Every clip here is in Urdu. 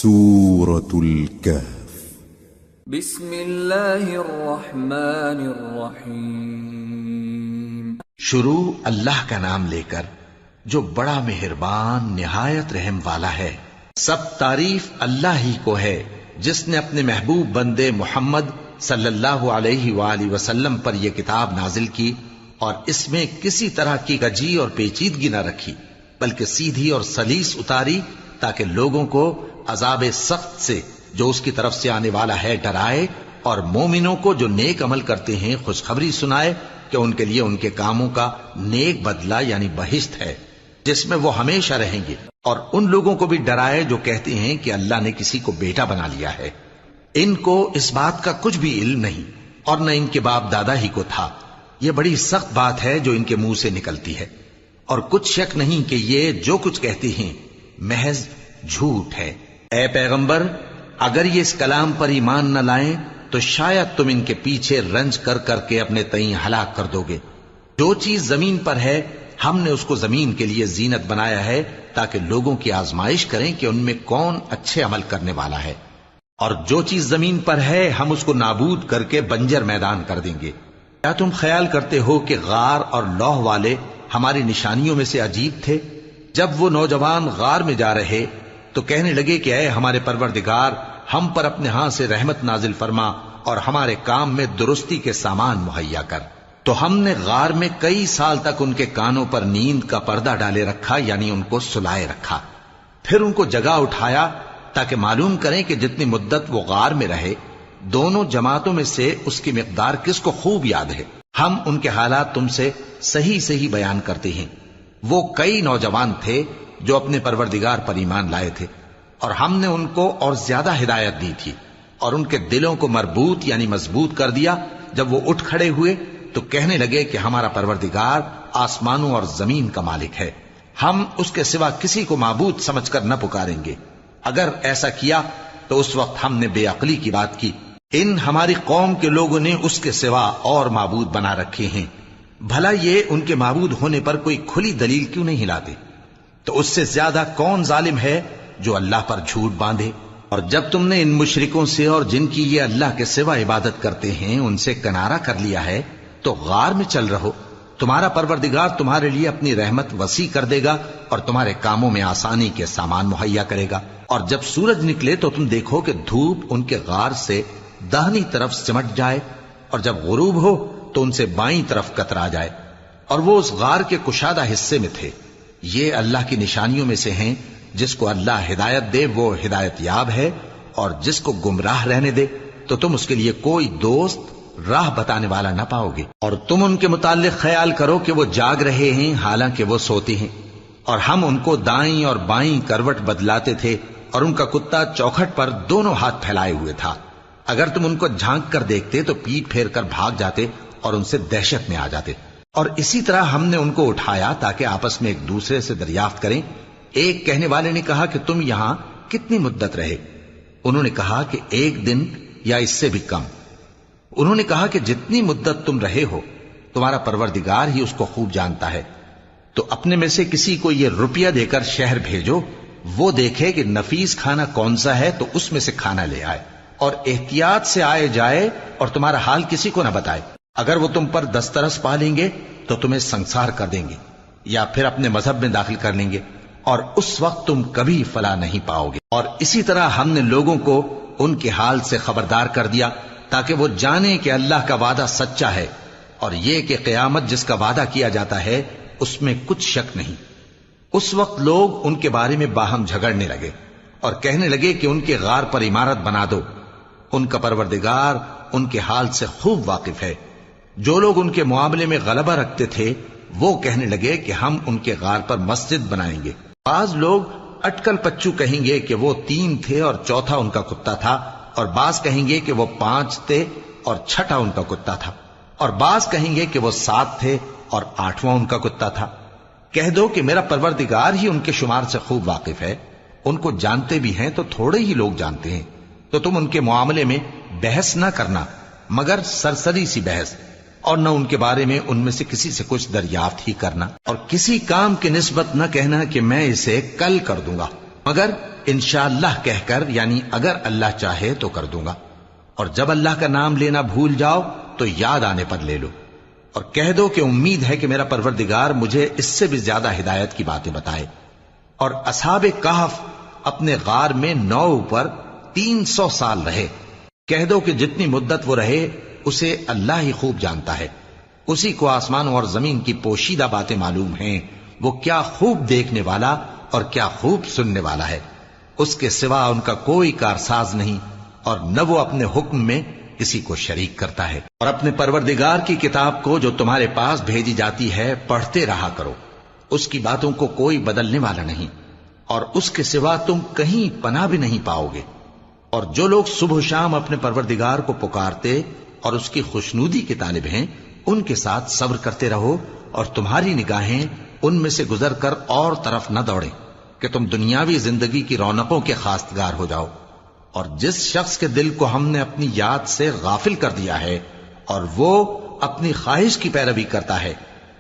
سورة الكهف بسم اللہ الرحمن الرحیم شروع اللہ کا نام لے کر جو بڑا مہربان نہایت رحم والا ہے۔ سب تعریف اللہ ہی کو ہے جس نے اپنے محبوب بندے محمد صلی اللہ علیہ وآلہ وسلم پر یہ کتاب نازل کی اور اس میں کسی طرح کی کجی اور پیچیدگی نہ رکھی بلکہ سیدھی اور سلیس اتاری تاکہ لوگوں کو عذاب سخت سے جو اس کی طرف سے آنے والا ہے ڈرائے اور مومنوں کو جو نیک عمل کرتے ہیں خوشخبری سنائے کہ ان کے لیے ان کے کاموں کا نیک بدلہ یعنی بہشت ہے جس میں وہ ہمیشہ رہیں گے، اور ان لوگوں کو بھی ڈرائے جو کہتے ہیں کہ اللہ نے کسی کو بیٹا بنا لیا ہے۔ ان کو اس بات کا کچھ بھی علم نہیں اور نہ ان کے باپ دادا ہی کو تھا۔ یہ بڑی سخت بات ہے جو ان کے منہ سے نکلتی ہے، اور کچھ شک نہیں کہ یہ جو کچھ کہتے ہیں محض جھوٹ ہے۔ اے پیغمبر، اگر یہ اس کلام پر ایمان نہ لائیں تو شاید تم ان کے پیچھے رنج کر کر کے اپنے تئیں ہلاک کر دو گے۔ جو چیز زمین پر ہے ہم نے اس کو زمین کے لیے زینت بنایا ہے تاکہ لوگوں کی آزمائش کریں کہ ان میں کون اچھے عمل کرنے والا ہے، اور جو چیز زمین پر ہے ہم اس کو نابود کر کے بنجر میدان کر دیں گے۔ کیا تم خیال کرتے ہو کہ غار اور لوح والے ہماری نشانیوں میں سے عجیب تھے؟ جب وہ نوجوان غار میں جا رہے تو کہنے لگے کہ اے ہمارے پروردگار، ہم پر اپنے ہاں سے رحمت نازل فرما اور ہمارے کام میں درستی کے سامان مہیا کر۔ تو ہم نے غار میں کئی سال تک ان کے کانوں پر نیند کا پردہ ڈالے رکھا، یعنی ان کو سلائے رکھا، پھر ان کو جگا اٹھایا تاکہ معلوم کریں کہ جتنی مدت وہ غار میں رہے دونوں جماعتوں میں سے اس کی مقدار کس کو خوب یاد ہے۔ ہم ان کے حالات تم سے صحیح صحیح بیان کرتے ہیں۔ وہ کئی نوجوان تھے جو اپنے پروردگار پر ایمان لائے تھے، اور ہم نے ان کو اور زیادہ ہدایت دی تھی اور ان کے دلوں کو مربوط یعنی مضبوط کر دیا۔ جب وہ اٹھ کھڑے ہوئے تو کہنے لگے کہ ہمارا پروردگار آسمانوں اور زمین کا مالک ہے، ہم اس کے سوا کسی کو معبود سمجھ کر نہ پکاریں گے۔ اگر ایسا کیا تو اس وقت ہم نے بے عقلی کی بات کی۔ ان ہماری قوم کے لوگوں نے اس کے سوا اور معبود بنا رکھے ہیں، بھلا یہ ان کے معبود ہونے پر کوئی کھلی دلیل کیوں نہیں ہلاتے؟ تو اس سے زیادہ کون ظالم ہے جو اللہ پر جھوٹ باندھے؟ اور جب تم نے ان مشرکوں سے اور جن کی یہ اللہ کے سوا عبادت کرتے ہیں ان سے کنارہ کر لیا ہے تو غار میں چل رہو، تمہارا پروردگار تمہارے لیے اپنی رحمت وسیع کر دے گا اور تمہارے کاموں میں آسانی کے سامان مہیا کرے گا۔ اور جب سورج نکلے تو تم دیکھو کہ دھوپ ان کے غار سے داہنی طرف سمٹ جائے، اور جب غروب ہو تو ان سے بائیں طرف کترا جائے، اور وہ اس غار کے کشادہ حصے میں تھے۔ یہ اللہ کی نشانیوں میں سے ہیں، جس کو اللہ ہدایت دے وہ ہدایت یاب ہے، اور جس کو گمراہ رہنے دے تو تم اس کے لیے کوئی دوست راہ بتانے والا نہ پاؤ گے۔ اور تم ان کے متعلق خیال کرو کہ وہ جاگ رہے ہیں حالانکہ وہ سوتے ہیں، اور ہم ان کو دائیں اور بائیں کروٹ بدلاتے تھے، اور ان کا کتا چوکھٹ پر دونوں ہاتھ پھیلائے ہوئے تھا۔ اگر تم ان کو جھانک کر دیکھتے تو پیٹ پھیر کر بھاگ جاتے اور ان سے دہشت میں آ جاتے۔ اور اسی طرح ہم نے ان کو اٹھایا تاکہ آپس میں ایک دوسرے سے دریافت کریں۔ ایک کہنے والے نے کہا کہ تم یہاں کتنی مدت رہے؟ انہوں نے کہا کہ 1 دن یا اس سے بھی کم۔ انہوں نے کہا کہ جتنی مدت تم رہے ہو تمہارا پروردگار ہی اس کو خوب جانتا ہے، تو اپنے میں سے کسی کو یہ روپیہ دے کر شہر بھیجو، وہ دیکھے کہ نفیس کھانا کون سا ہے تو اس میں سے کھانا لے آئے، اور احتیاط سے آئے جائے اور تمہارا حال کسی کو نہ بتائے۔ اگر وہ تم پر دسترس پا لیں گے تو تمہیں سنسار کر دیں گے یا پھر اپنے مذہب میں داخل کر لیں گے، اور اس وقت تم کبھی فلاح نہیں پاؤ گے۔ اور اسی طرح ہم نے لوگوں کو ان کے حال سے خبردار کر دیا تاکہ وہ جانیں کہ اللہ کا وعدہ سچا ہے، اور یہ کہ قیامت جس کا وعدہ کیا جاتا ہے اس میں کچھ شک نہیں۔ اس وقت لوگ ان کے بارے میں باہم جھگڑنے لگے اور کہنے لگے کہ ان کے غار پر عمارت بنا دو۔ ان کا پروردگار ان کے حال سے خوب واقف ہے۔ جو لوگ ان کے معاملے میں غلبہ رکھتے تھے وہ کہنے لگے کہ ہم ان کے غار پر مسجد بنائیں گے۔ بعض لوگ اٹکل پچو کہیں گے کہ وہ 3 تھے اور چوتھا ان کا کتا تھا، اور بعض کہیں گے کہ وہ 5 تھے اور چھٹا ان کا کتا تھا، اور بعض کہیں گے کہ وہ 7 تھے اور 8واں ان کا کتا تھا۔ کہہ دو کہ میرا پروردگار ہی ان کے شمار سے خوب واقف ہے، ان کو جانتے بھی ہیں تو تھوڑے ہی لوگ جانتے ہیں۔ تو تم ان کے معاملے میں بحث نہ کرنا مگر سرسری سی بحث، اور نہ ان کے بارے میں ان میں سے کسی سے کچھ دریافت ہی کرنا، اور کسی کام کی نسبت نہ کہنا کہ میں اسے کل کر دوں گا، مگر انشاءاللہ کہہ کر، یعنی اگر اللہ چاہے تو کر دوں گا، اور جب اللہ کا نام لینا بھول جاؤ تو یاد آنے پر لے لو، اور کہہ دو کہ امید ہے کہ میرا پروردگار مجھے اس سے بھی زیادہ ہدایت کی باتیں بتائے۔ اور اصحاب کہف اپنے غار میں 9 اوپر 300 سال رہے۔ کہہ دو کہ جتنی مدت وہ رہے اسے اللہ ہی خوب جانتا ہے، اسی کو آسمانوں اور زمین کی پوشیدہ باتیں معلوم ہیں، وہ کیا خوب دیکھنے والا اور کیا خوب سننے والا ہے۔ اس کے سوا ان کا کوئی کارساز نہیں، اور نہ وہ اپنے حکم میں کسی کو شریک کرتا ہے۔ اور اپنے پروردگار کی کتاب کو جو تمہارے پاس بھیجی جاتی ہے پڑھتے رہا کرو، اس کی باتوں کو کوئی بدلنے والا نہیں، اور اس کے سوا تم کہیں پناہ بھی نہیں پاؤ گے۔ اور جو لوگ صبح و شام اپنے پروردگار کو پکارتے اور اس کی خوشنودی کے طالب ہیں، ان کے ساتھ صبر کرتے رہو، اور تمہاری نگاہیں ان میں سے گزر کر اور طرف نہ دوڑیں کہ تم دنیاوی زندگی کی رونقوں کے خواستگار ہو جاؤ۔ اور جس شخص کے دل کو ہم نے اپنی یاد سے غافل کر دیا ہے اور وہ اپنی خواہش کی پیروی کرتا ہے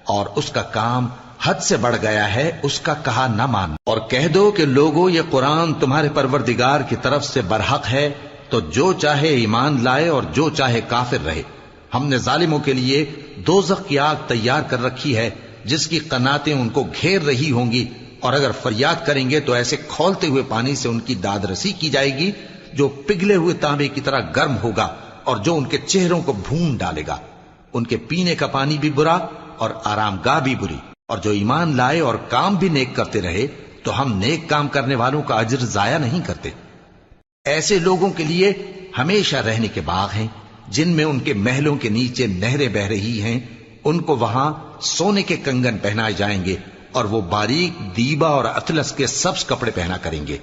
اور اس کا کام حد سے بڑھ گیا ہے، اس کا کہا نہ مان۔ اور کہہ دو کہ لوگو یہ قرآن تمہارے پروردگار کی طرف سے برحق ہے، تو جو چاہے ایمان لائے اور جو چاہے کافر رہے۔ ہم نے ظالموں کے لیے دوزخ کی آگ تیار کر رکھی ہے جس کی قناتیں ان کو گھیر رہی ہوں گی، اور اگر فریاد کریں گے تو ایسے کھولتے ہوئے پانی سے ان کی داد رسی کی جائے گی جو پگھلے ہوئے تانبے کی طرح گرم ہوگا، اور جو ان کے چہروں کو بھون ڈالے گا۔ ان کے پینے کا پانی بھی برا اور آرام گاہ بھی بری۔ اور جو ایمان لائے اور کام بھی نیک کرتے رہے تو ہم نیک کام کرنے والوں کا اجر ضائع نہیں کرتے۔ ایسے لوگوں کے لیے ہمیشہ رہنے کے باغ ہیں جن میں ان کے محلوں کے نیچے نہریں بہ رہی ہیں، ان کو وہاں سونے کے کنگن پہنائے جائیں گے، اور وہ باریک دیبا اور اطلس کے سبز کپڑے پہنا کریں گے،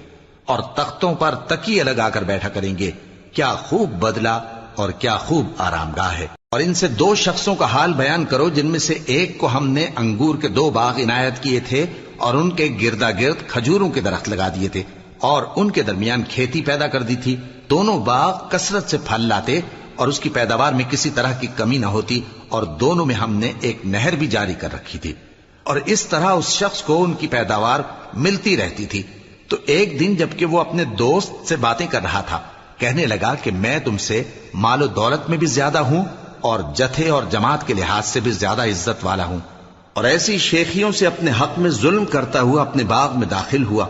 اور تختوں پر تکیے لگا کر بیٹھا کریں گے۔ کیا خوب بدلہ اور کیا خوب آرام گاہ ہے۔ اور ان سے 2 شخصوں کا حال بیان کرو جن میں سے ایک کو ہم نے انگور کے 2 باغ عنایت کیے تھے اور ان کے گردا گرد کھجوروں کے درخت لگا دیے تھے، اور ان کے درمیان کھیتی پیدا کر دی تھی۔ دونوں باغ کثرت سے پھل لاتے اور اس کی پیداوار میں کسی طرح کی کمی نہ ہوتی، اور دونوں میں ہم نے ایک نہر بھی جاری کر رکھی تھی، اور اس طرح اس شخص کو ان کی پیداوار ملتی رہتی تھی۔ تو ایک دن جبکہ وہ اپنے دوست سے باتیں کر رہا تھا، کہنے لگا کہ میں تم سے مال و دولت میں بھی زیادہ ہوں اور جتھے اور جماعت کے لحاظ سے بھی زیادہ عزت والا ہوں، اور ایسی شیخیوں سے اپنے حق میں ظلم کرتا ہوا اپنے باغ میں داخل ہوا۔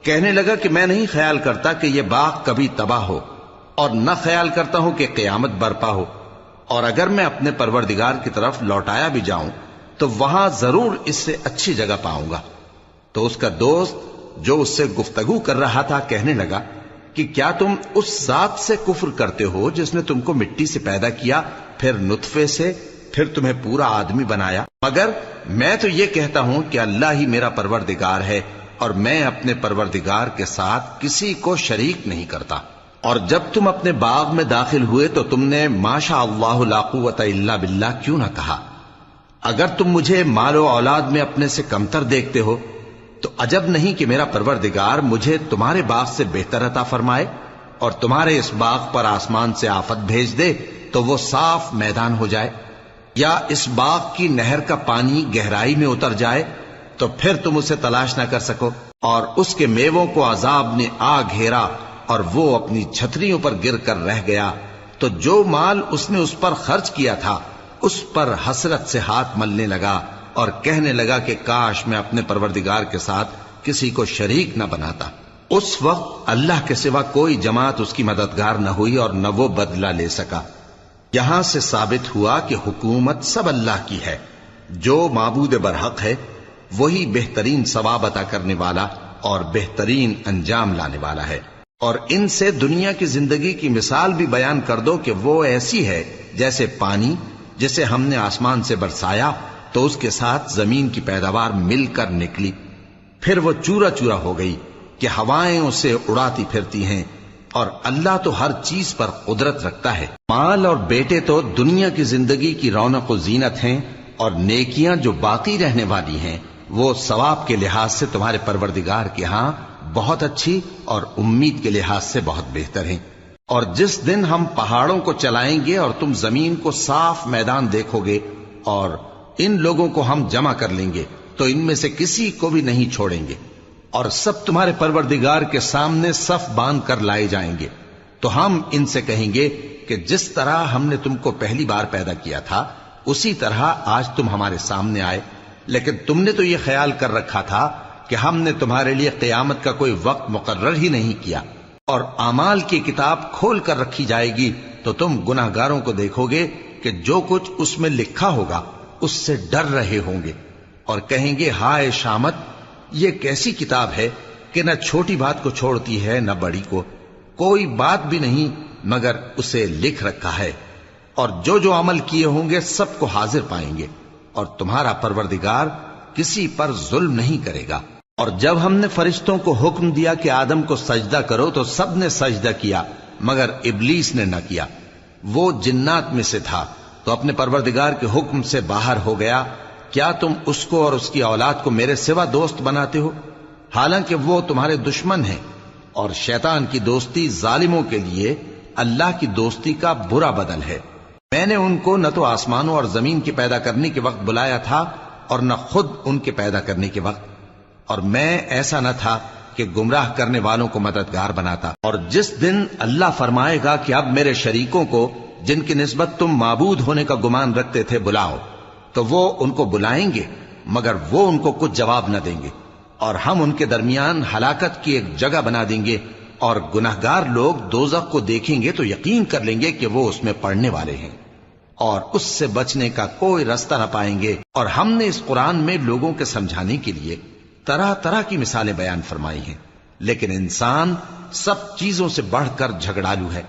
کہنے لگا کہ میں نہیں خیال کرتا کہ یہ باغ کبھی تباہ ہو، اور نہ خیال کرتا ہوں کہ قیامت برپا ہو، اور اگر میں اپنے پروردگار کی طرف لوٹایا بھی جاؤں تو وہاں ضرور اس سے اچھی جگہ پاؤں گا۔ تو اس کا دوست جو اس سے گفتگو کر رہا تھا کہنے لگا کہ کیا تم اس ذات سے کفر کرتے ہو جس نے تم کو مٹی سے پیدا کیا، پھر نطفے سے، پھر تمہیں پورا آدمی بنایا؟ مگر میں تو یہ کہتا ہوں کہ اللہ ہی میرا پروردگار ہے، اور میں اپنے پروردگار کے ساتھ کسی کو شریک نہیں کرتا۔ اور جب تم اپنے باغ میں داخل ہوئے تو تم نے ما شاء اللہ لا قوت الا باللہ کیوں نہ کہا؟ اگر تم مجھے مال و اولاد میں اپنے سے کمتر دیکھتے ہو تو عجب نہیں کہ میرا پروردگار مجھے تمہارے باغ سے بہتر عطا فرمائے، اور تمہارے اس باغ پر آسمان سے آفت بھیج دے تو وہ صاف میدان ہو جائے، یا اس باغ کی نہر کا پانی گہرائی میں اتر جائے تو پھر تم اسے تلاش نہ کر سکو، اور اس کے میووں کو عذاب نے آ گھیرا اور وہ اپنی چھتریوں پر گر کر رہ گیا، تو جو مال اس نے اس پر خرچ کیا تھا اس پر حسرت سے ہاتھ ملنے لگا اور کہنے لگا کہ کاش میں اپنے پروردگار کے ساتھ کسی کو شریک نہ بناتا۔ اس وقت اللہ کے سوا کوئی جماعت اس کی مددگار نہ ہوئی اور نہ وہ بدلہ لے سکا۔ یہاں سے ثابت ہوا کہ حکومت سب اللہ کی ہے، جو معبود برحق ہے وہی بہترین ثواب عطا کرنے والا اور بہترین انجام لانے والا ہے۔ اور ان سے دنیا کی زندگی کی مثال بھی بیان کر دو کہ وہ ایسی ہے جیسے پانی جسے ہم نے آسمان سے برسایا تو اس کے ساتھ زمین کی پیداوار مل کر نکلی، پھر وہ چورا چورا ہو گئی کہ ہوائیں اسے اڑاتی پھرتی ہیں، اور اللہ تو ہر چیز پر قدرت رکھتا ہے۔ مال اور بیٹے تو دنیا کی زندگی کی رونق و زینت ہیں، اور نیکیاں جو باقی رہنے والی ہیں وہ ثواب کے لحاظ سے تمہارے پروردگار کے ہاں بہت اچھی اور امید کے لحاظ سے بہت بہتر ہیں۔ اور جس دن ہم پہاڑوں کو چلائیں گے اور تم زمین کو صاف میدان دیکھو گے، اور ان لوگوں کو ہم جمع کر لیں گے تو ان میں سے کسی کو بھی نہیں چھوڑیں گے، اور سب تمہارے پروردگار کے سامنے صف باندھ کر لائے جائیں گے، تو ہم ان سے کہیں گے کہ جس طرح ہم نے تم کو پہلی بار پیدا کیا تھا اسی طرح آج تم ہمارے سامنے آئے، لیکن تم نے تو یہ خیال کر رکھا تھا کہ ہم نے تمہارے لیے قیامت کا کوئی وقت مقرر ہی نہیں کیا، اور اعمال کی کتاب کھول کر رکھی جائے گی تو تم گناہگاروں کو دیکھو گے کہ جو کچھ اس میں لکھا ہوگا اس سے ڈر رہے ہوں گے، اور کہیں گے ہائے شامت، یہ کیسی کتاب ہے کہ نہ چھوٹی بات کو چھوڑتی ہے نہ بڑی کو، کوئی بات بھی نہیں مگر اسے لکھ رکھا ہے، اور جو جو عمل کیے ہوں گے سب کو حاضر پائیں گے، اور تمہارا پروردگار کسی پر ظلم نہیں کرے گا۔ اور جب ہم نے فرشتوں کو حکم دیا کہ آدم کو سجدہ کرو تو سب نے سجدہ کیا مگر ابلیس نے نہ کیا، وہ جنات میں سے تھا تو اپنے پروردگار کے حکم سے باہر ہو گیا۔ کیا تم اس کو اور اس کی اولاد کو میرے سوا دوست بناتے ہو، حالانکہ وہ تمہارے دشمن ہیں، اور شیطان کی دوستی ظالموں کے لیے اللہ کی دوستی کا برا بدل ہے۔ میں نے ان کو نہ تو آسمانوں اور زمین کے پیدا کرنے کے وقت بلایا تھا اور نہ خود ان کے پیدا کرنے کے وقت، اور میں ایسا نہ تھا کہ گمراہ کرنے والوں کو مددگار بناتا۔ اور جس دن اللہ فرمائے گا کہ اب میرے شریکوں کو جن کی نسبت تم معبود ہونے کا گمان رکھتے تھے بلاؤ، تو وہ ان کو بلائیں گے مگر وہ ان کو کچھ جواب نہ دیں گے، اور ہم ان کے درمیان ہلاکت کی ایک جگہ بنا دیں گے، اور گناہگار لوگ دوزخ کو دیکھیں گے تو یقین کر لیں گے کہ وہ اس میں پڑنے والے ہیں، اور اس سے بچنے کا کوئی راستہ نہ پائیں گے۔ اور ہم نے اس قرآن میں لوگوں کے سمجھانے کے لیے طرح طرح کی مثالیں بیان فرمائی ہیں، لیکن انسان سب چیزوں سے بڑھ کر جھگڑالو ہے۔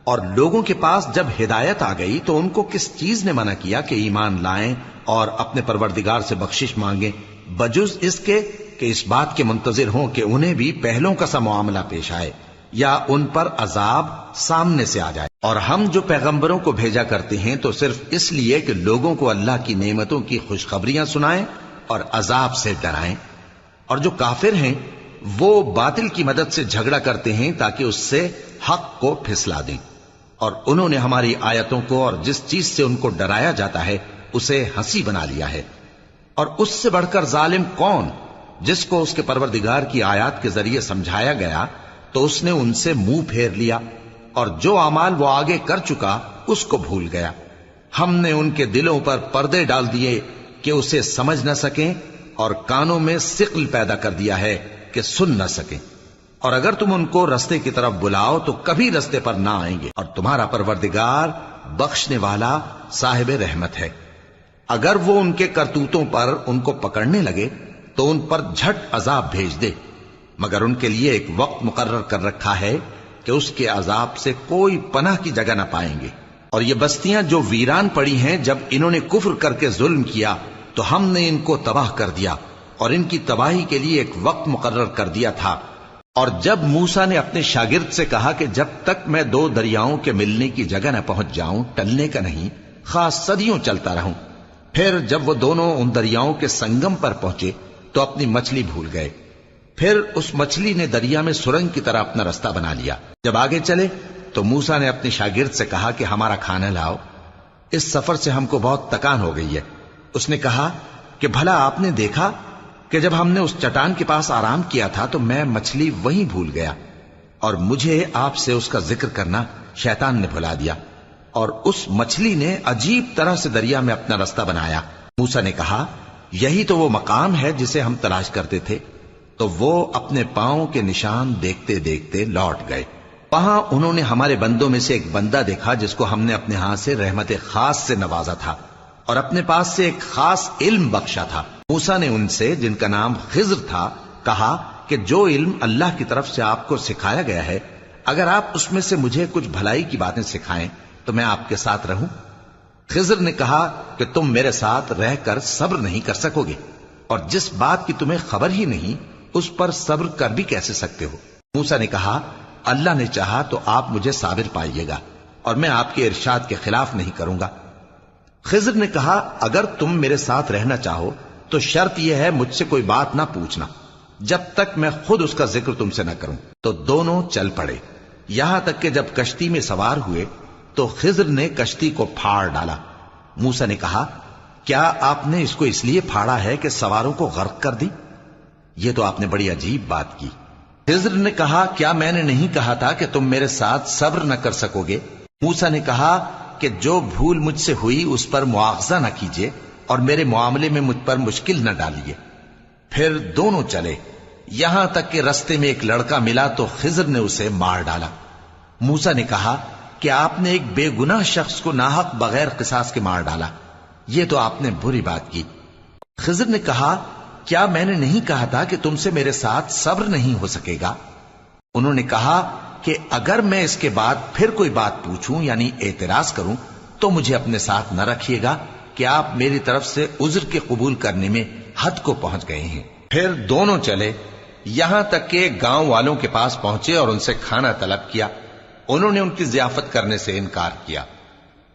اور لوگوں کے پاس جب ہدایت آ گئی تو ان کو کس چیز نے منع کیا کہ ایمان لائیں اور اپنے پروردگار سے بخشش مانگیں، بجز اس کے کہ اس بات کے منتظر ہوں کہ انہیں بھی پہلوں کا سا معاملہ پیش آئے یا ان پر عذاب سامنے سے آ جائے۔ اور ہم جو پیغمبروں کو بھیجا کرتے ہیں تو صرف اس لیے کہ لوگوں کو اللہ کی نعمتوں کی خوشخبریاں سنائیں اور عذاب سے ڈرائیں، اور جو کافر ہیں وہ باطل کی مدد سے جھگڑا کرتے ہیں تاکہ اس سے حق کو پھسلا دیں، اور انہوں نے ہماری آیتوں کو اور جس چیز سے ان کو ڈرایا جاتا ہے اسے ہنسی بنا لیا ہے۔ اور اس سے بڑھ کر ظالم کون، جس کو اس کے پروردگار کی آیات کے ذریعے سمجھایا گیا تو اس نے ان سے منہ پھیر لیا، اور جو اعمال وہ آگے کر چکا اس کو بھول گیا۔ ہم نے ان کے دلوں پر پردے ڈال دیے کہ اسے سمجھ نہ سکیں، اور کانوں میں ثقل پیدا کر دیا ہے کہ سن نہ سکیں، اور اگر تم ان کو رستے کی طرف بلاؤ تو کبھی رستے پر نہ آئیں گے، اور تمہارا پروردگار بخشنے والا صاحب رحمت ہے۔ اگر وہ ان کے کرتوتوں پر ان کو پکڑنے لگے تو ان پر جھٹ عذاب بھیج دے، مگر ان کے لیے ایک وقت مقرر کر رکھا ہے کہ اس کے عذاب سے کوئی پناہ کی جگہ نہ پائیں گے۔ اور یہ بستیاں جو ویران پڑی ہیں، جب انہوں نے کفر کر کے ظلم کیا تو ہم نے ان کو تباہ کر دیا، اور ان کی تباہی کے لیے ایک وقت مقرر کر دیا تھا۔ اور جب موسیٰ نے اپنے شاگرد سے کہا کہ جب تک میں دو دریاؤں کے ملنے کی جگہ نہ پہنچ جاؤں ٹلنے کا نہیں، خاص صدیوں چلتا رہوں، پھر جب وہ دونوں ان دریاؤں کے سنگم پر پہنچے تو اپنی مچھلی بھول گئے، پھر اس مچھلی نے دریا میں سرنگ کی طرح اپنا رستہ بنا لیا۔ جب آگے چلے تو موسیٰ نے اپنے شاگرد سے کہا کہ ہمارا کھانا لاؤ، اس سفر سے ہم کو بہت تکان ہو گئی ہے۔ اس نے کہا کہ بھلا آپ نے دیکھا کہ جب ہم نے اس چٹان کے پاس آرام کیا تھا تو میں مچھلی وہیں بھول گیا، اور مجھے آپ سے اس کا ذکر کرنا شیطان نے بھلا دیا، اور اس مچھلی نے عجیب طرح سے دریا میں اپنا رستہ بنایا۔ موسیٰ نے کہا یہی تو وہ مقام ہے جسے ہم تلاش کرتے تھے، تو وہ اپنے پاؤں کے نشان دیکھتے دیکھتے لوٹ گئے۔ وہاں انہوں نے ہمارے بندوں میں سے ایک بندہ دیکھا جس کو ہم نے اپنے ہاں سے رحمت خاص سے نوازا تھا اور اپنے پاس سے ایک خاص علم بخشا تھا۔ موسیٰ نے ان سے جن کا نام خضر تھا کہا کہ جو علم اللہ کی طرف سے آپ کو سکھایا گیا ہے، اگر آپ اس میں سے مجھے کچھ بھلائی کی باتیں سکھائیں تو میں آپ کے ساتھ رہوں۔ خضر نے کہا کہ تم میرے ساتھ رہ کر صبر نہیں کر سکو گے، اور جس بات کی تمہیں خبر ہی نہیں اس پر صبر کر بھی کیسے سکتے ہو؟ موسیٰ نے کہا اللہ نے چاہا تو آپ مجھے صابر پائیے گا، اور میں آپ کے ارشاد کے خلاف نہیں کروں گا۔ خضر نے کہا اگر تم میرے ساتھ رہنا چاہو تو شرط یہ ہے مجھ سے کوئی بات نہ پوچھنا جب تک میں خود اس کا ذکر تم سے نہ کروں۔ تو دونوں چل پڑے، یہاں تک کہ جب کشتی میں سوار ہوئے تو خضر نے کشتی کو پھاڑ ڈالا۔ موسیٰ نے کہا کیا آپ نے اس کو اس لیے پھاڑا ہے کہ سواروں کو غرق کر دی؟ یہ تو آپ نے بڑی عجیب بات کی۔ خضر نے کہا کیا میں نے نہیں کہا تھا کہ تم میرے ساتھ صبر نہ کر سکو گے؟ موسیٰ نے کہا کہ جو بھول مجھ سے ہوئی اس پر مواخذہ نہ کیجیے اور میرے معاملے میں مجھ پر مشکل نہ ڈالیے۔ پھر دونوں چلے، یہاں تک کہ رستے میں ایک لڑکا ملا تو خضر نے اسے مار ڈالا۔ موسیٰ نے کہا کہ آپ نے ایک بے گناہ شخص کو ناحق بغیر قصاص کے مار ڈالا، یہ تو آپ نے بری بات کی۔ خضر نے کہا کیا میں نے نہیں کہا تھا کہ تم سے میرے ساتھ صبر نہیں ہو سکے گا؟ انہوں نے کہا کہ اگر میں اس کے بعد پھر کوئی بات پوچھوں یعنی اعتراض کروں تو مجھے اپنے ساتھ نہ رکھیے گا کہ آپ میری طرف سے عذر کے قبول کرنے میں حد کو پہنچ گئے ہیں۔ پھر دونوں چلے، یہاں تک کہ گاؤں والوں کے پاس پہنچے اور ان سے کھانا طلب کیا۔ انہوں نے ان کی ضیافت کرنے سے انکار کیا۔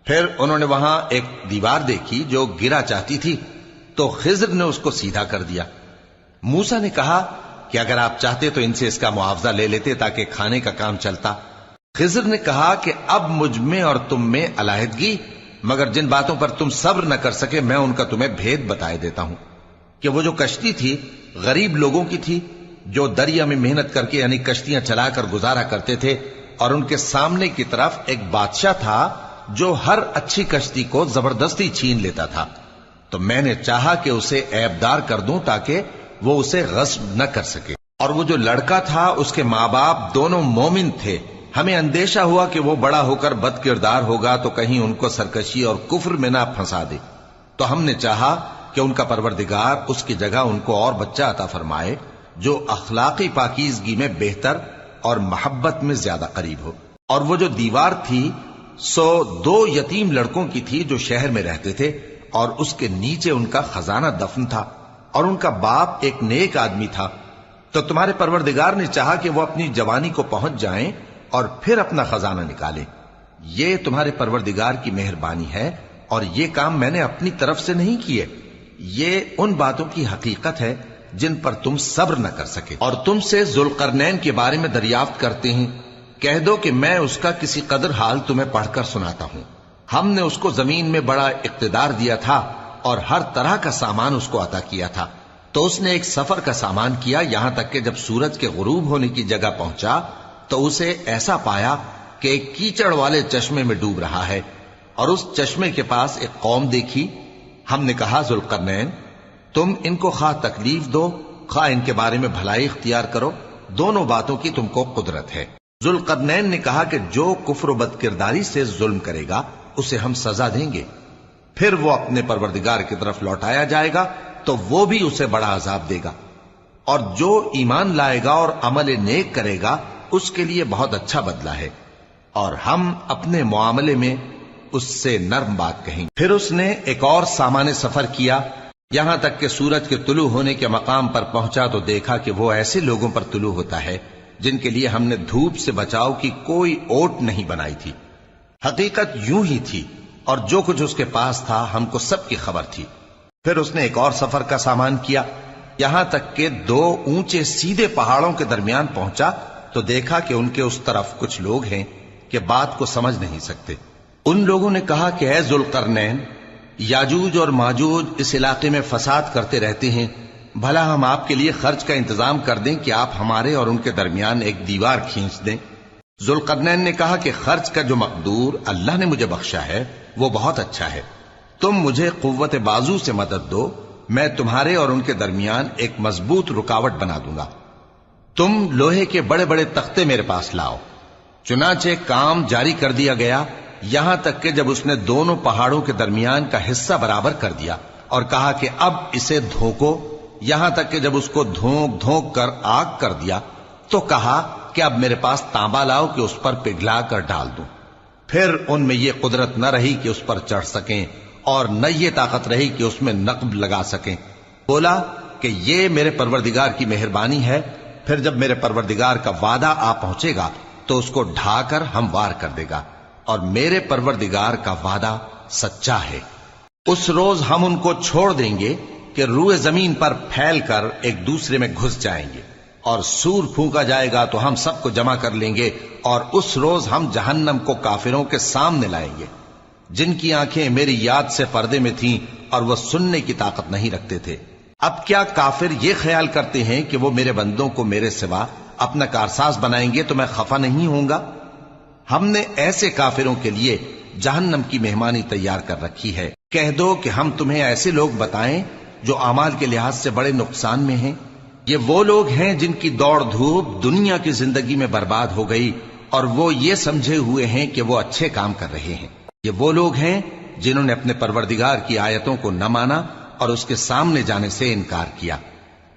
پھر انہوں نے وہاں ایک دیوار دیکھی جو گرا چاہتی تھی تو خضر نے اس کو سیدھا کر دیا۔ موسیٰ نے کہا کہ اگر آپ چاہتے تو ان سے اس کا معاوضہ لے لیتے تاکہ کھانے کا کام چلتا۔ خضر نے کہا کہ اب مجھ میں اور تم میں علیحدگی، مگر جن باتوں پر تم صبر نہ کر سکے میں ان کا تمہیں بھید بتائے دیتا ہوں کہ وہ جو کشتی تھی غریب لوگوں کی تھی جو دریا میں محنت کر کے یعنی کشتیاں چلا کر گزارا کرتے تھے، اور ان کے سامنے کی طرف ایک بادشاہ تھا جو ہر اچھی کشتی کو زبردستی چھین لیتا تھا، تو میں نے چاہا کہ اسے عیبدار کر دوں تاکہ وہ اسے غصب نہ کر سکے۔ اور وہ جو لڑکا تھا اس کے ماں باپ دونوں مومن تھے، ہمیں اندیشہ ہوا کہ وہ بڑا ہو کر بد کردار ہوگا تو کہیں ان کو سرکشی اور کفر میں نہ پھنسا دے، تو ہم نے چاہا کہ ان کا پروردگار اس کی جگہ ان کو اور بچہ عطا فرمائے جو اخلاقی پاکیزگی میں بہتر اور محبت میں زیادہ قریب ہو۔ اور وہ جو دیوار تھی سو 2 یتیم لڑکوں کی تھی جو شہر میں رہتے تھے، اور اس کے نیچے ان کا خزانہ دفن تھا، اور ان کا باپ ایک نیک آدمی تھا۔ تو تمہارے پروردگار نے چاہا کہ وہ اپنی جوانی کو پہنچ جائیں اور پھر اپنا خزانہ نکالیں۔ یہ تمہارے پروردگار کی مہربانی ہے، اور یہ کام میں نے اپنی طرف سے نہیں کیے، یہ ان باتوں کی حقیقت ہے جن پر تم صبر نہ کر سکے۔ اور تم سے ذوالقرنین کے بارے میں دریافت کرتے ہیں، کہہ دو کہ میں اس کا کسی قدر حال تمہیں پڑھ کر سناتا ہوں۔ ہم نے اس کو زمین میں بڑا اقتدار دیا تھا اور ہر طرح کا سامان اس کو عطا کیا تھا، تو اس نے ایک سفر کا سامان کیا، یہاں تک کہ جب سورج کے غروب ہونے کی جگہ پہنچا تو اسے ایسا پایا کہ ایک کیچڑ والے چشمے میں ڈوب رہا ہے، اور اس چشمے کے پاس ایک قوم دیکھی۔ ہم نے کہا ذوالقرنین تم ان کو خواہ تکلیف دو خواہ ان کے بارے میں بھلائی اختیار کرو، دونوں باتوں کی تم کو قدرت ہے۔ ذوالقرنین نے کہا کہ جو کفر و بد کرداری سے ظلم کرے گا اسے ہم سزا دیں گے، پھر وہ اپنے پروردگار کی طرف لوٹایا جائے گا تو وہ بھی اسے بڑا عذاب دے گا، اور جو ایمان لائے گا اور عمل نیک کرے گا اس کے لیے بہت اچھا بدلہ ہے، اور ہم اپنے معاملے میں اس سے نرم بات کہیں۔ پھر اس نے ایک اور سامان سفر کیا، یہاں تک کہ سورج کے طلوع ہونے کے مقام پر پہنچا تو دیکھا کہ وہ ایسے لوگوں پر طلوع ہوتا ہے جن کے لیے ہم نے دھوپ سے بچاؤ کی کوئی اوٹ نہیں بنائی تھی۔ حقیقت یوں ہی تھی، اور جو کچھ اس کے پاس تھا ہم کو سب کی خبر تھی۔ پھر اس نے ایک اور سفر کا سامان کیا، یہاں تک کہ 2 اونچے سیدھے پہاڑوں کے درمیان پہنچا تو دیکھا کہ ان کے اس طرف کچھ لوگ ہیں کہ بات کو سمجھ نہیں سکتے۔ ان لوگوں نے کہا کہ اے ذوالقرنین، یاجوج اور ماجوج اس علاقے میں فساد کرتے رہتے ہیں، بھلا ہم آپ کے لیے خرچ کا انتظام کر دیں کہ آپ ہمارے اور ان کے درمیان ایک دیوار کھینچ دیں۔ ذوالقرنین نے کہا کہ خرچ کا جو مقدور اللہ نے مجھے بخشا ہے وہ بہت اچھا ہے، تم مجھے قوت بازو سے مدد دو، میں تمہارے اور ان کے درمیان ایک مضبوط رکاوٹ بنا دوں گا۔ تم لوہے کے بڑے بڑے تختے میرے پاس لاؤ۔ چنانچہ کام جاری کر دیا گیا، یہاں تک کہ جب اس نے دونوں پہاڑوں کے درمیان کا حصہ برابر کر دیا اور کہا کہ اب اسے دھوکو، یہاں تک کہ جب اس کو دھونک دھونک کر آگ کر دیا تو کہا کہ اب میرے پاس تانبا لاؤ کہ اس پر پگھلا کر ڈال دوں۔ پھر ان میں یہ قدرت نہ رہی کہ اس پر چڑھ سکیں، اور نہ یہ طاقت رہی کہ اس میں نقب لگا سکیں۔ بولا کہ یہ میرے پروردگار کی مہربانی ہے، پھر جب میرے پروردگار کا وعدہ آ پہنچے گا تو اس کو ڈھا کر ہموار کر دے گا، اور میرے پروردگار کا وعدہ سچا ہے۔ اس روز ہم ان کو چھوڑ دیں گے کہ روئے زمین پر پھیل کر ایک دوسرے میں گھس جائیں گے، اور سور پھونکا جائے گا تو ہم سب کو جمع کر لیں گے، اور اس روز ہم جہنم کو کافروں کے سامنے لائیں گے جن کی آنکھیں میری یاد سے پردے میں تھیں اور وہ سننے کی طاقت نہیں رکھتے تھے۔ اب کیا کافر یہ خیال کرتے ہیں کہ وہ میرے بندوں کو میرے سوا اپنا کارساز بنائیں گے تو میں خفا نہیں ہوں گا؟ ہم نے ایسے کافروں کے لیے جہنم کی مہمانی تیار کر رکھی ہے۔ کہہ دو کہ ہم تمہیں ایسے لوگ بتائیں جو اعمال کے لحاظ سے بڑے نقصان میں ہیں۔ یہ وہ لوگ ہیں جن کی دوڑ دھوپ دنیا کی زندگی میں برباد ہو گئی اور وہ یہ سمجھے ہوئے ہیں کہ وہ اچھے کام کر رہے ہیں۔ یہ وہ لوگ ہیں جنہوں نے اپنے پروردگار کی آیتوں کو نہ مانا اور اس کے سامنے جانے سے انکار کیا،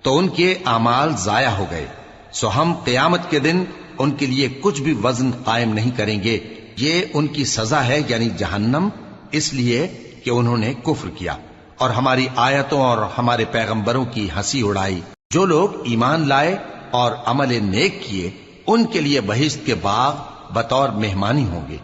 تو ان کے اعمال ضائع ہو گئے۔ سو ہم قیامت کے دن ان کے لیے کچھ بھی وزن قائم نہیں کریں گے۔ یہ ان کی سزا ہے، یعنی جہنم، اس لیے کہ انہوں نے کفر کیا اور ہماری آیتوں اور ہمارے پیغمبروں کی ہنسی اڑائی۔ جو لوگ ایمان لائے اور عمل نیک کیے ان کے لیے بہشت کے باغ بطور مہمانی ہوں گے،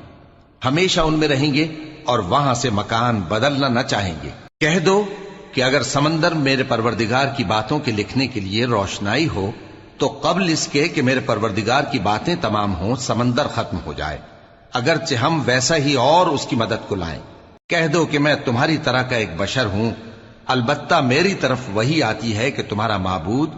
ہمیشہ ان میں رہیں گے اور وہاں سے مکان بدلنا نہ چاہیں گے۔ کہہ دو کہ اگر سمندر میرے پروردگار کی باتوں کے لکھنے کے لیے روشنائی ہو تو قبل اس کے کہ میرے پروردگار کی باتیں تمام ہوں سمندر ختم ہو جائے، اگرچہ ہم ویسا ہی اور اس کی مدد کو لائیں۔ کہہ دو کہ میں تمہاری طرح کا ایک بشر ہوں، البتہ میری طرف وہی آتی ہے کہ تمہارا معبود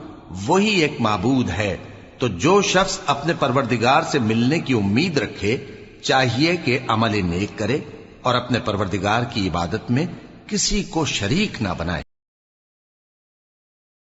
وہی ایک معبود ہے۔ تو جو شخص اپنے پروردگار سے ملنے کی امید رکھے چاہیے کہ عمل نیک کرے اور اپنے پروردگار کی عبادت میں کسی کو شریک نہ بنائے۔